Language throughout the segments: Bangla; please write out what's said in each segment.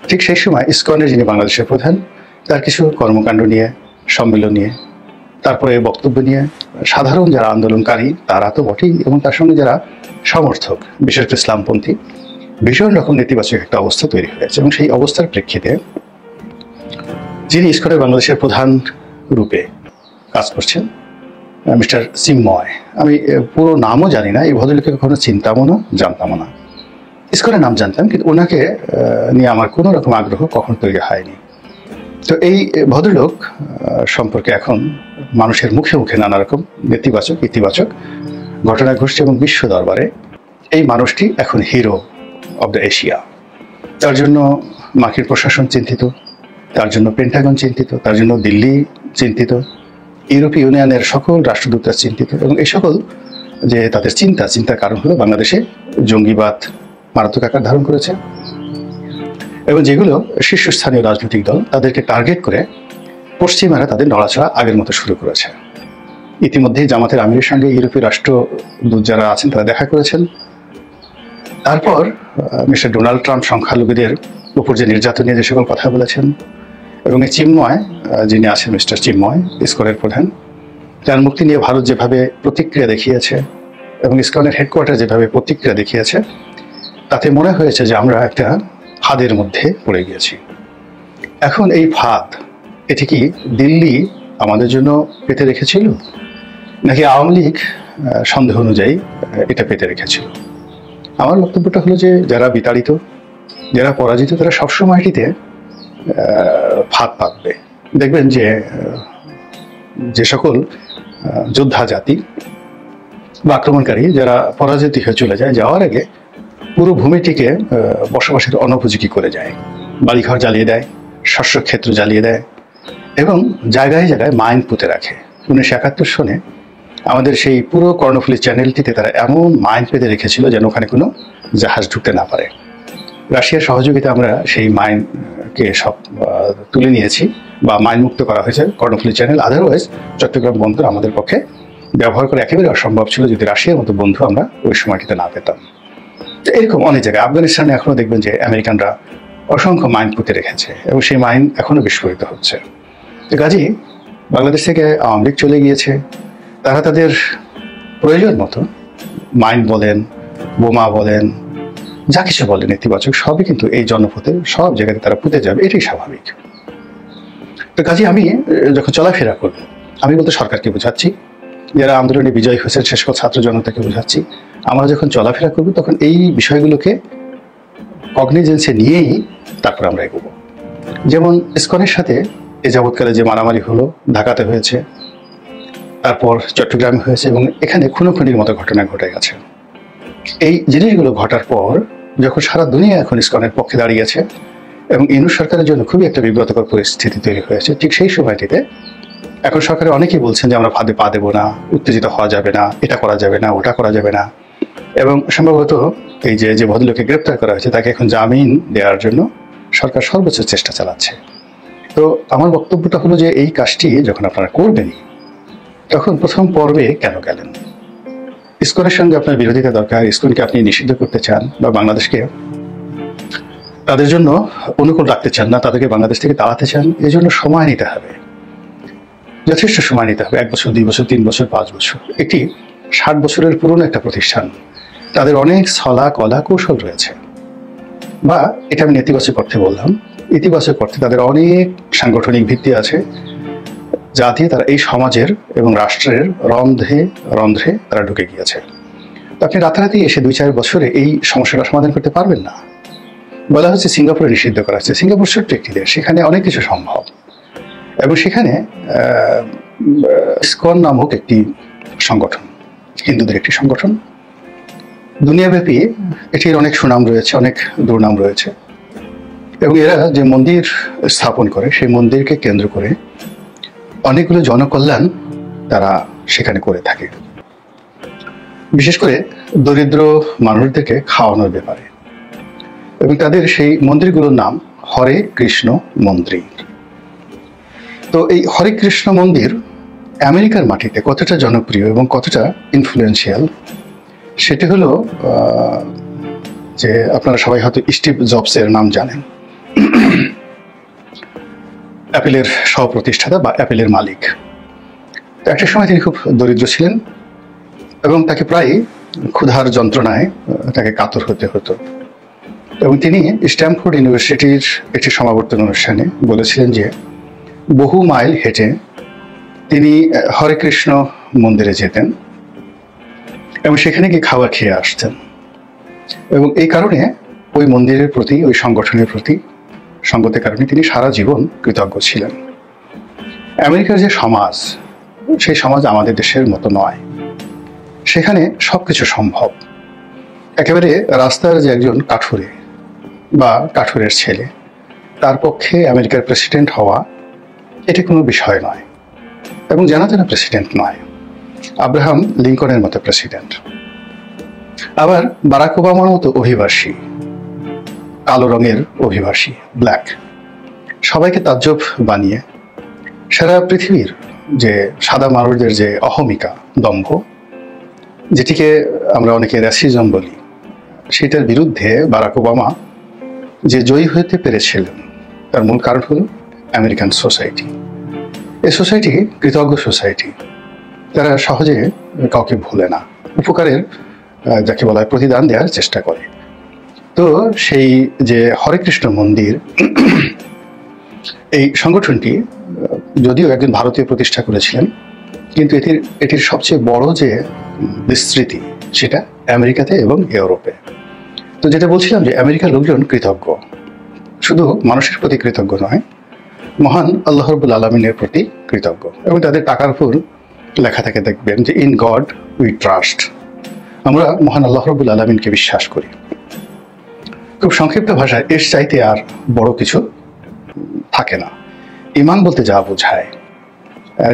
ঠিক সেই সময় ইসকনের যিনি বাংলাদেশের প্রধান, তার কিছু কর্মকাণ্ড নিয়ে, সম্মেলন নিয়ে, তারপরে বক্তব্য নিয়ে সাধারণ যারা আন্দোলনকারী তারা তো বটেই, এবং তার সঙ্গে যারা সমর্থক, বিশেষ করে ইসলামপন্থী, ভীষণ রকম নেতিবাচক একটা অবস্থা তৈরি হয়েছে। এবং সেই অবস্থার প্রেক্ষিতে যিনি ইসকনের বাংলাদেশের প্রধান রূপে কাজ করছেন, মিস্টার চিন্ময়, আমি পুরো নামও জানি না, এই ভদ্রলোককে কখনো চিনতামও না, জানতামও না। ইসকনের নাম জানতাম, কিন্তু ওনাকে নিয়ে আমার কোনো রকম আগ্রহ কখনো তৈরি হয়নি। তো এই ভদ্রলোক সম্পর্কে এখন মানুষের মুখে মুখে নানা রকম নেতিবাচক ইতিবাচক ঘটনা ঘটছে, এবং বিশ্ব দরবারে এই মানুষটি এখন হিরো অব দ্য এশিয়া। তার জন্য মার্কিন প্রশাসন চিন্তিত, তার জন্য পেন্টাগন চিন্তিত, তার জন্য দিল্লি চিন্তিত, ইউরোপীয় ইউনিয়নের সকল রাষ্ট্রদূতরা চিন্তিত। এবং এই সকল যে তাদের চিন্তার কারণ হলো বাংলাদেশে জঙ্গিবাদ মারাত্মক আকার ধারণ করেছে, এবং যেগুলো শীর্ষস্থানীয় রাজনৈতিক দল তাদেরকে টার্গেট করে পশ্চিমারা তাদের নড়াচড়া আগের মতো শুরু করেছে। ইতিমধ্যেই জামাতের আমিরের সঙ্গে ইউরোপীয় রাষ্ট্রদূত যারা আছেন তারা দেখা করেছেন। তারপর মিস্টার ডোনাল্ড ট্রাম্প সংখ্যালঘুদের উপর যে নির্যাতন নিয়ে যে সকল কথা বলেছেন, এবং এই চিন্ময় যিনি আছেন, মিস্টার চিন্ময়, ইসকনের প্রধান, তার মুক্তি নিয়ে ভারত যেভাবে প্রতিক্রিয়া দেখিয়েছে এবং ইসকনের হেডকোয়ার্টার যেভাবে প্রতিক্রিয়া দেখিয়েছে, তাতে মনে হয়েছে যে আমরা একটা ফাঁদের মধ্যে পড়ে গিয়েছি। এখন এই ফাঁদ, এটি কি দিল্লি আমাদের জন্য পেতে রেখেছিল, নাকি আওয়ামী লীগ সন্দেহ অনুযায়ী এটা পেতে রেখেছিল? আমার বক্তব্যটা হলো যে যারা বিতাড়িত, যারা পরাজিত, তারা সবসময় এটিতে ফাঁদ পাতবে। দেখবেন যে সকল যোদ্ধা জাতি বা আক্রমণকারী যারা পরাজিত হয়ে চলে যায়, যাওয়ার আগে পুরো ভূমিটিকে বসবাসের অনুপযোগী করে যায়, বাড়িঘর জ্বালিয়ে দেয়, শস্যক্ষেত্র জ্বালিয়ে দেয়, এবং জায়গায় জায়গায় মাইন পুঁতে রাখে। 1971 সনে আমাদের সেই পুরো কর্ণফুলী চ্যানেলটিতে তারা এমন মাইন পেতে রেখেছিল যেন ওখানে কোনো জাহাজ ঢুকতে না পারে। রাশিয়ার সহযোগিতা আমরা সেই মাইনকে সব তুলে নিয়েছি বা মাইন মুক্ত করা হয়েছে কর্ণফুলী চ্যানেল। আদারওয়াইজ চট্টগ্রাম বন্দর আমাদের পক্ষে ব্যবহার করা একেবারে অসম্ভব ছিল যদি রাশিয়ার মতো বন্ধু আমরা ওই সময়টিতে না পেতাম। তো এরকম অনেক জায়গায়, আফগানিস্তানে এখনো দেখবেন যে আমেরিকানরা অসংখ্য মাইন পুঁতে রেখেছে, এবং সেই মাইন এখনো বিস্ফোরিত হচ্ছে। তো কাজেই বাংলাদেশ থেকে আওয়ামী লীগ চলে গিয়েছে, তারা তাদের প্রয়োজন মতো মাইন বলেন, বোমা বলেন, যা কিছু বলেন নেতিবাচক, সবই কিন্তু এই জনপথে সব জায়গাতে তারা পুঁতে যাবে, এটাই স্বাভাবিক। তো কাজে আমি যখন চলাফেরা করব, আমি বলতে সরকারকে বোঝাচ্ছি, যারা আন্দোলনে বিজয়ী হয়েছে সে সকল ছাত্র জনতাকে বোঝাচ্ছি, আমরা যখন চলাফেরা করব তখন এই বিষয়গুলোকে কগনিজেন্সে নিয়েই তারপর আমরা এগোবো। যেমন ইসকনের সাথে এ যাবৎকালে যে মারামারি হলো, ঢাকাতে হয়েছে, তারপর চট্টগ্রামে হয়েছে, এবং এখানে খুনোখুনির মতো ঘটনা ঘটে গেছে। এই জিনিসগুলো ঘটার পর যখন সারা দুনিয়া এখন ইসকনের পক্ষে দাঁড়িয়েছে এবং ইউনূস সরকারের জন্য খুবই একটা বিব্রতকর পরিস্থিতি তৈরি হয়েছে, ঠিক সেই সময়টিতে এখন সরকারের অনেকেই বলছেন যে আমরা ফাঁদে পা দেবো না, উত্তেজিত হওয়া যাবে না, এটা করা যাবে না, ওটা করা যাবে না, এবং সম্ভবত এই যে ভদ্রলোককে গ্রেপ্তার করা হয়েছে তাকে এখন জামিন দেওয়ার জন্য সরকার সর্বোচ্চ চেষ্টা চালাচ্ছে। তো আমার বক্তব্যটা হলো যে এই কাজটি যখন আপনারা করবেনই, তখন প্রথম পর্বে কেন গেলেন? ইসকনের সঙ্গে আপনার বিরোধিতা দরকার, ইসকনকে আপনি নিষিদ্ধ করতে চান বা বাংলাদেশকে তাদের জন্য অনুকূল রাখতে চান না, তাদেরকে বাংলাদেশ থেকে তাড়াতে চান, এই জন্য সময় নিতে হবে, যথেষ্ট সময় নিতে হবে। 1 বছর, 2 বছর, 3 বছর, 5 বছর। একটি 60 বছরের পুরনো একটা প্রতিষ্ঠান, তাদের অনেক ছলা কলা কৌশল রয়েছে, বা এটা আমি নেতিবাচক অর্থে বললাম, ইতিবাচক অর্থে তাদের অনেক সাংগঠনিক ভিত্তি আছে, যা দিয়ে তারা এই সমাজের এবং রাষ্ট্রের রন্ধ্রে রন্ধ্রে তারা ঢুকে গিয়েছে। তো আপনি রাতারাতি এসে 2-4 বছরে এই সমস্যাটা সমাধান করতে পারবেন না। বলা হচ্ছে সিঙ্গাপুরে নিষিদ্ধ করা হচ্ছে, সিঙ্গাপুর ছোট্ট একটি দেশ, সেখানে অনেক কিছু সম্ভব, এবং সেখানে ইসকন নামক একটি সংগঠন, হিন্দুদের একটি সংগঠন, দুনিয়াব্যাপী এটির অনেক সুনাম রয়েছে, অনেক দুর্নাম রয়েছে, এবং এরা যে মন্দির স্থাপন করে সেই মন্দিরকে কেন্দ্র করে অনেকগুলো জনকল্যাণ তারা সেখানে করে থাকে, বিশেষ করে দরিদ্র মানুষদেরকে খাওয়ানোর ব্যাপারে। এবং তাদের সেই মন্দিরগুলোর নাম হরে কৃষ্ণ মন্দির। তো এই হরে কৃষ্ণ মন্দির আমেরিকার মাটিতে কতটা জনপ্রিয় এবং কতটা ইনফ্লুয়েন্সিয়াল, সেটি হলো যে আপনারা সবাই হয়তো স্টিভ জবসের নাম জানেন। অ্যাপেলের সহপ্রতিষ্ঠাতা বা অ্যাপেলের মালিক। তো একটা সময় তিনি খুব দরিদ্র ছিলেন এবং তাকে প্রায় ক্ষুধার যন্ত্রণায় তাকে কাতর হতে হতো। এবং তিনি স্ট্যামফোর্ড ইউনিভার্সিটির একটি সমাবর্তন অনুষ্ঠানে বলেছিলেন যে বহু মাইল হেঁটে তিনি হরে কৃষ্ণ মন্দিরে যেতেন এবং সেখানে গিয়ে খাবার খেয়ে আসতেন, এবং এই কারণে ওই মন্দিরের প্রতি, ওই সংগঠনের প্রতি সঙ্গতের কারণে তিনি সারা জীবন কৃতজ্ঞ ছিলেন। আমেরিকার যে সমাজ, সেই সমাজ আমাদের দেশের মতো নয়। সেখানে সবকিছু সম্ভব। একেবারে রাস্তার যে একজন কাঠুরে বা কাঠুরের ছেলে, তার পক্ষে আমেরিকার প্রেসিডেন্ট হওয়া এটি কোনো বিষয় নয়, এবং জানা প্রেসিডেন্ট নয়। আব্রাহাম লিঙ্কনের মতো প্রেসিডেন্ট, আবার বারাক ওবামার মতো অভিবাসী, কালো রঙের অভিবাসী, ব্ল্যাক, সবাইকে তাজ্জব বানিয়ে সারা পৃথিবীর যে সাদা মানুষদের যে অহমিকা, দম্ভ, যেটিকে আমরা অনেকে র্যাসিজম বলি, সেটার বিরুদ্ধে বারাক ওবামা যে জয়ী হতে পেরেছিলেন, তার মূল কারণ হল আমেরিকান সোসাইটি। এই সোসাইটি কৃতজ্ঞ সোসাইটি, তারা সহজে কাউকে ভুলে না, উপকারের যাকে বলা হয় প্রতিদান দেওয়ার চেষ্টা করে। তো সেই যে হরে কৃষ্ণ মন্দির, এই সংগঠনটি যদিও একজন ভারতীয় প্রতিষ্ঠা করেছিলেন, কিন্তু এটির সবচেয়ে বড় যে বিস্তৃতি সেটা আমেরিকাতে এবং ইউরোপে। তো যেটা বলছিলাম যে আমেরিকার লোকজন কৃতজ্ঞ, শুধু মানুষের প্রতি কৃতজ্ঞ নয়, মহান আল্লাহ রাব্বুল আলামিনের প্রতি কৃতজ্ঞ। এবং তাদের টাকার উপর লেখা থাকে, দেখবেন যে ইন গড উই ট্রাস্ট, আমরা মহান আল্লাহ রাব্বুল আলামিনকে বিশ্বাস করি। খুব সংক্ষিপ্ত ভাষায় এর চাইতে আর বড় কিছু থাকে না। ঈমান বলতে যা বোঝায়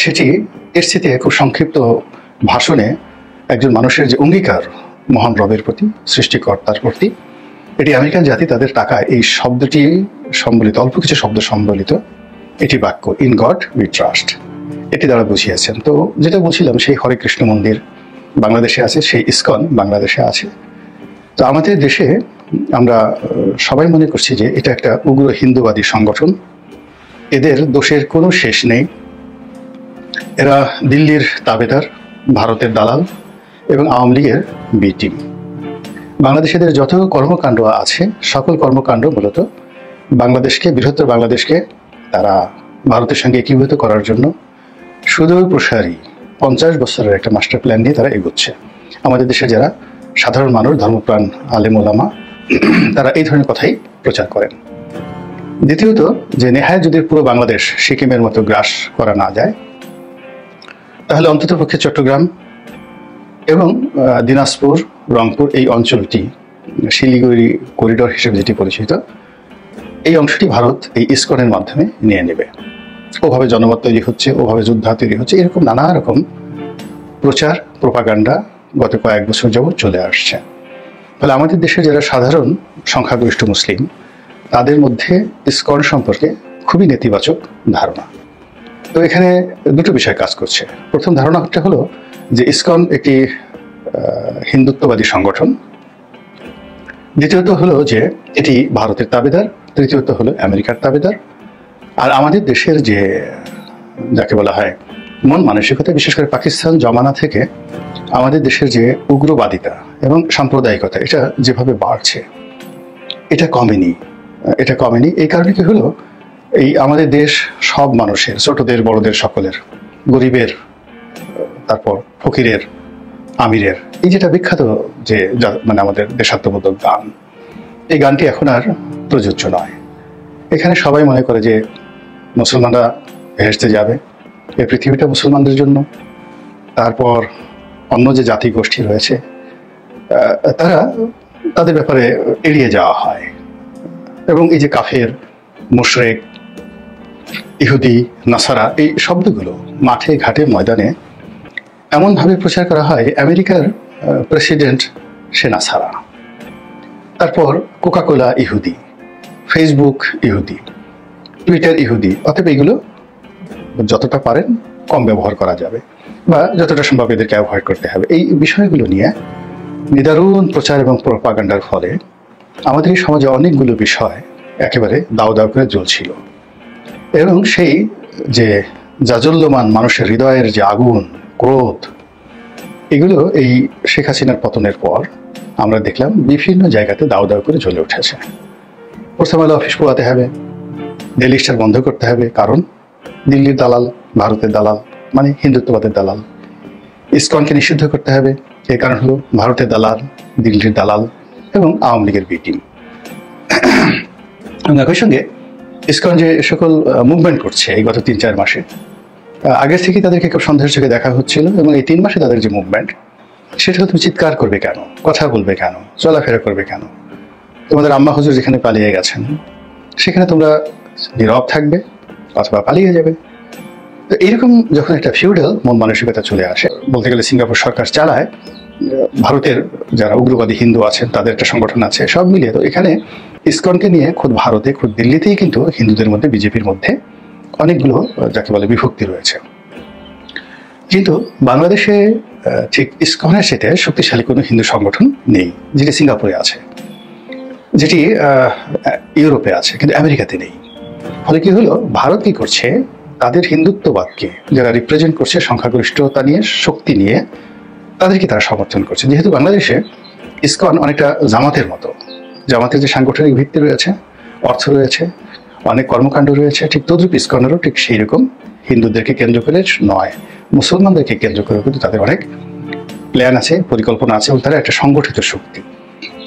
সেটি এর চাইতে খুব সংক্ষিপ্ত ভাষণে একজন মানুষের যে অঙ্গীকার মহান রবের প্রতি, সৃষ্টিকর্তার প্রতি, এটি আমেরিকান জাতি তাদের টাকায় এই শব্দটি সম্বলিত, অল্প কিছু শব্দ সম্বলিত এটি বাক্য, ইন গড উই ট্রাস্ট, এটি দ্বারা বুঝিয়েছেন। তো যেটা বলছিলাম, সেই হরে কৃষ্ণ মন্দির বাংলাদেশে আছে, সেই ইসকন বাংলাদেশে আছে। তো আমাদের দেশে আমরা সবাই মনে করছি যে এটা একটা উগ্র হিন্দুবাদী সংগঠন, এদের দোষের কোনো শেষ নেই, এরা দিল্লির তাবেদার, ভারতের দালাল এবং আওয়ামী লীগের বি টিম। বাংলাদেশিদের যত কর্মকাণ্ড আছে, সকল কর্মকাণ্ড মূলত বাংলাদেশকে, বৃহত্তর বাংলাদেশকে তারা ভারতের সঙ্গে একীভূত করার জন্য সুদূর প্রসারী 50 বছরের একটা মাস্টার প্ল্যান নিয়ে তারা এগোচ্ছে। আমাদের দেশে যারা সাধারণ মানুষ, ধর্মপ্রাণ আলেম ওলামা, তারা এই ধরনের কথাই প্রচার করেন। দ্বিতীয়ত, যে নেহায় যদি পুরো বাংলাদেশ সিকিমের মতো গ্রাস করা না যায়, তাহলে অন্তত পক্ষে চট্টগ্রাম এবং দিনাজপুর, রংপুর, এই অঞ্চলটি শিলিগুড়ি করিডোর হিসেবে যেটি পরিচিত, এই অংশটি ভারত এই ইসকনের মাধ্যমে নিয়ে নেবে। ওভাবে জনমত তৈরি হচ্ছে, ওভাবে যোদ্ধা তৈরি হচ্ছে, এরকম নানা রকম প্রচার প্রোপাগান্ডা গত কয়েক বছর যাবৎ চলে আসছে। ফলে আমাদের দেশের যারা সাধারণ সংখ্যাগরিষ্ঠ মুসলিম, তাদের মধ্যে ইসকন সম্পর্কে খুবই নেতিবাচক ধারণা। তো এখানে দুটো বিষয় কাজ করছে। প্রথম ধারণাটা হলো যে ইসকন একটি হিন্দুত্ববাদী সংগঠন, দ্বিতীয়ত হলো যে এটি ভারতের তাবেদার, তৃতীয়ত হলো আমেরিকার তাবেদার। আর আমাদের দেশের যে যাকে বলা হয় মন মানসিকতা, বিশেষ করে পাকিস্তান জমানা থেকে আমাদের দেশের যে উগ্রবাদিতা এবং সাম্প্রদায়িকতা, এটা যেভাবে বাড়ছে, এটা কমেনি। এই কারণে কি হলো, এই আমাদের দেশ সব মানুষের, ছোটদের বড়দের সকলের, গরিবের, তারপর ফকিরের, আমিরের, এই যেটা বিখ্যাত যে মানে আমাদের দেশাত্মবোধক গান, এই গানটি এখন আর প্রযোজ্য নয়। এখানে সবাই মনে করে যে মুসলমানরা ভেসতে যাবে, এই পৃথিবীটা মুসলমানদের জন্য। তারপর অন্য যে জাতি গোষ্ঠী রয়েছে তাদের ব্যাপারে এড়িয়ে যাওয়া হয়, এবং এই যে কাফের, মুশরিক, ইহুদি, নাসারা, এই শব্দগুলো মাঠে ঘাটে ময়দানে এমনভাবে প্রচার করা হয়, আমেরিকার প্রেসিডেন্ট সে নাসারা, তারপর কোকাকোলা ইহুদি, ফেসবুক ইহুদি, টুইটার ইহুদি। অতএব এগুলো যতটা পারেন কম ব্যবহার করা যাবে, বা যতটা সম্ভব এদেরকে অ্যাভয়েড করতে হবে। এই বিষয়গুলো নিয়ে নিদারুণ প্রচার এবং প্রোপাগান্ডার ফলে আমাদের এই সমাজে অনেকগুলো বিষয় একেবারে দাউ দাউ করে জ্বলছিল। এবং সেই যে জাজল্যমান মানুষের হৃদয়ের যে আগুন, ক্রোধ, এগুলো এই শেখ হাসিনার পতনের পর আমরা দেখলাম বিভিন্ন জায়গাতে দাউ দাউ করে জ্বলে উঠেছে। প্রথম আলো অফিস পোড়াতে হবে, ডেইলি স্টার বন্ধ করতে হবে, কারণ দিল্লির দালাল, ভারতের দালাল, মানে হিন্দুত্ববাদের দালাল। ইসকনকে নিষিদ্ধ করতে হবে, এর কারণ হলো ভারতের দালাল, দিল্লির দালাল এবং আওয়ামী লীগের বি টিম। একই সঙ্গে ইসকন যে সকল মুভমেন্ট করছে এই গত 3-4 মাসে, আগের থেকে তাদেরকে খুব সন্দেহের চোখে দেখা হচ্ছিল, এবং এই 3 মাসে তাদের যে মুভমেন্ট, সেটা তুমি চিৎকার করবে কেন, কথা বলবে কেন, চলাফেরা করবে কেন? তোমাদের আম্মা হুজুর যেখানে পালিয়ে গেছেন সেখানে তোমরা নীরব থাকবে অথবা পালিয়ে যাবে। তো এইরকম যখন একটা ফিউডাল মন মানসিকতা চলে আসে, বলতে গেলে সিঙ্গাপুর সরকার চালায়, ভারতের যারা উগ্রবাদী হিন্দু আছেন তাদের একটা সংগঠন আছে, সব মিলিয়ে তো এখানে ইসকনকে নিয়ে খোদ ভারতে, খোদ দিল্লিতেই কিন্তু হিন্দুদের মধ্যে, বিজেপির মধ্যে অনেকগুলো যাকে বলে বিভক্তি রয়েছে। কিন্তু বাংলাদেশে ঠিক ইসকনের সাথে শক্তিশালী কোনো হিন্দু সংগঠন নেই, যেটি সিঙ্গাপুরে আছে, যেটি ইউরোপে আছে, কিন্তু আমেরিকাতে নেই। ফলে কি হলো, ভারত কি করছে, তাদের হিন্দুত্ববাদকে যারা রিপ্রেজেন্ট করছে সংখ্যাগরিষ্ঠতা নিয়ে, শক্তি নিয়ে, তাদেরকে তারা সমর্থন করছে। যেহেতু বাংলাদেশে ইসকন অনেকটা জামাতের মতো, জামাতের যে সাংগঠনিক ভিত্তি রয়েছে, অর্থ রয়েছে, অনেক কর্মকাণ্ড রয়েছে, ঠিক তদ্রুপ ইসকনেরও ঠিক সেই রকম হিন্দুদেরকে কেন্দ্র করে নয়, মুসলমানদেরকে কেন্দ্র করে কিন্তু তাদের অনেক প্ল্যান আছে, পরিকল্পনা আছে, এবং তারা একটা সংগঠিত শক্তি।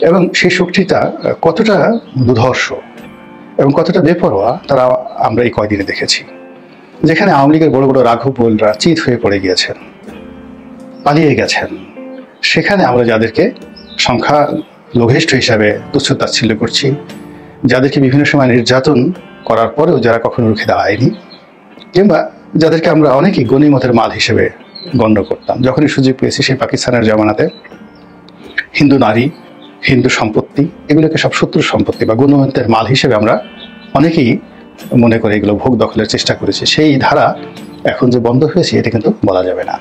এবং সেই শক্তিটা কতটা দুর্ধর্ষ এবং কতটা বেপরোয়া তারা আমরা এই কয়দিনে দেখেছি। যেখানে আওয়ামী লীগের বড় বড় রাঘব বোলরা চিত হয়ে পড়ে গিয়েছেন, পালিয়ে গেছেন, সেখানে আমরা যাদেরকে সংখ্যা লঘিষ্ঠ হিসাবে তুচ্ছ-তাচ্ছিল্য করছি, যাদেরকে বিভিন্ন সময় নির্যাতন করার পরেও যারা কখনো রুখে দাঁড়ায়নি, কিংবা যাদেরকে আমরা অনেকেই গণিমতের মাল হিসেবে গণ্য করতাম, যখনই সুযোগ পেয়েছি সেই পাকিস্তানের জামানাতে হিন্দু নারী, হিন্দু সম্পত্তি, এগুলোকে সব শত্রুর সম্পত্তি বা গণিমতের মাল হিসেবে আমরা অনেকেই মনে করে এগুলো ভোগ দখলের চেষ্টা করেছি। সেই ধারা এখন যে বন্ধ হয়েছে এটা কিন্তু বলা যাবে না।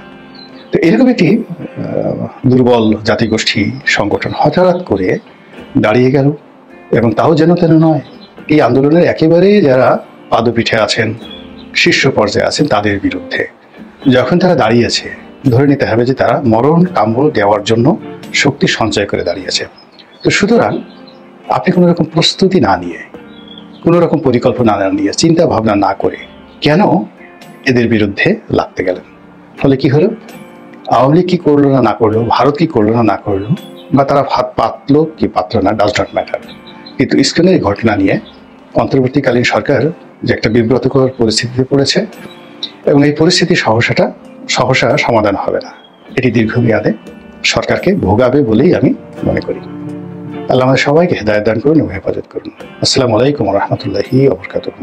তো এরকম একটি দুর্বল জাতিগোষ্ঠী সংগঠন হঠাৎ করে দাঁড়িয়ে গেল, এবং তাও যেন তেন নয়, এই আন্দোলনের একেবারে যারা পাদপীঠে আছেন, শীর্ষ পর্যায়ে আছেন, তাদের বিরুদ্ধে। যখন তারা দাঁড়িয়েছে, ধরে নিতে হবে যে তারা মরণ কাম্য দেওয়ার জন্য শক্তি সঞ্চয় করে দাঁড়িয়েছে। তো সুতরাং আপনি কোনো রকম প্রস্তুতি না নিয়ে, কোনো রকম পরিকল্পনা না নিয়ে, চিন্তা ভাবনা না করে কেন এদের বিরুদ্ধে লাগতে গেলেন? ফলে কি হলো, আওয়ামী লীগ কি করলো না না করলো, ভারত কি করলো না না করলো, বা তারা হাত পাতলো কি পাতলো না, ডাজ নট ম্যাটার। কিন্তু ইসকনের এই ঘটনা নিয়ে অন্তর্বর্তীকালীন সরকার যে একটা বিব্রতকর পরিস্থিতিতে পড়েছে, এবং এই পরিস্থিতি সহসা সমাধান হবে না, এটি দীর্ঘমেয়াদে সরকারকে ভোগাবে বলেই আমি মনে করি। আল্লাহ আমাদের সবাইকে হেদায়েত দান করুন এবং হেফাজত করুন। আসসালামু আলাইকুম ওয়া রাহমাতুল্লাহি ওয়া বারাকাতুহু।